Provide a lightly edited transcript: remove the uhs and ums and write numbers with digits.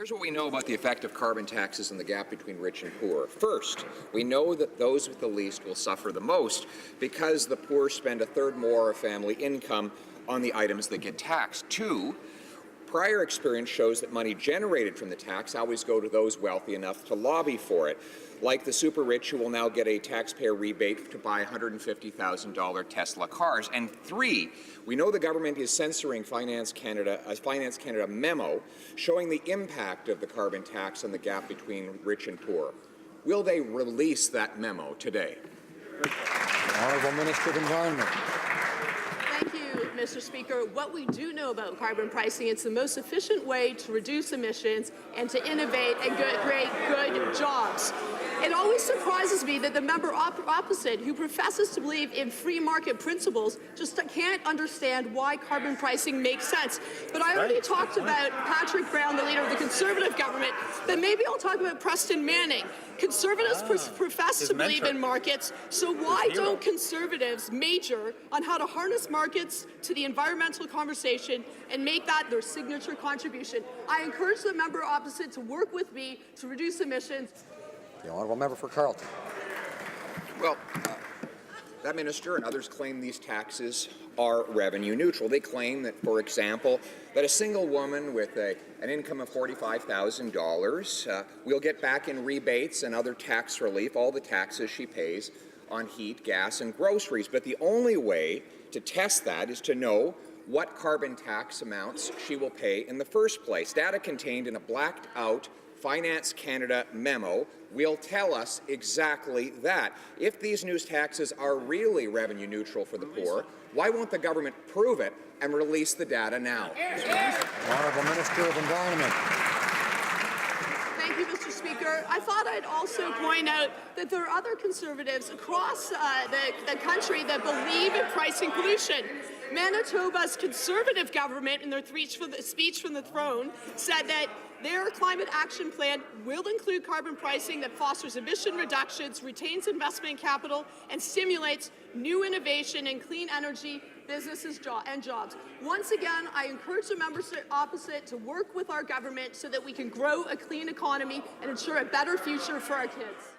Here's what we know about the effect of carbon taxes and the gap between rich and poor. First, we know that those with the least will suffer the most because the poor spend a third more of family income on the items that get taxed. Two, prior experience shows that money generated from the tax always go to those wealthy enough to lobby for it, like the super rich who will now get a taxpayer rebate to buy $150,000 Tesla cars. And three, we know the government is censoring a Finance Canada memo showing the impact of the carbon tax and the gap between rich and poor. Will they release that memo today? Honourable Minister of Environment. Thank you, Mr. Speaker. What we do know about carbon pricing, it's the most efficient way to reduce emissions and to innovate and create good jobs. It always surprises me that the member opposite, who professes to believe in free market principles, just can't understand why carbon pricing makes sense. But I already talked about Patrick Brown, the leader of the Conservative government, but maybe I'll talk about Preston Manning. Conservatives profess to believe in markets, so why don't Conservatives major on how to harness markets to the environmental conversation and make that their signature contribution? I encourage the member opposite to work with me to reduce emissions. The Honourable Member for Carleton. Well, that minister and others claim these taxes are revenue neutral. They claim that, for example, that a single woman with an income of $45,000 will get back in rebates and other tax relief all the taxes she pays on heat, gas, and groceries. But the only way to test that is to know what carbon tax amounts she will pay in the first place. Data contained in a blacked-out Finance Canada memo will tell us exactly that. If these new taxes are really revenue neutral for the poor, why won't the government prove it and release the data now? Honourable Minister of Environment. Thank you, Mr. Speaker. I thought I'd also point out that there are other Conservatives across the country that believe in pricing pollution. Manitoba's Conservative government, in their speech from the throne, said that their climate action plan will include carbon pricing that fosters emission reductions, retains investment capital, and stimulates new innovation in clean energy, businesses, and jobs. Once again, I encourage the members opposite to work with our government so that we can grow a clean economy and ensure a better future for our kids.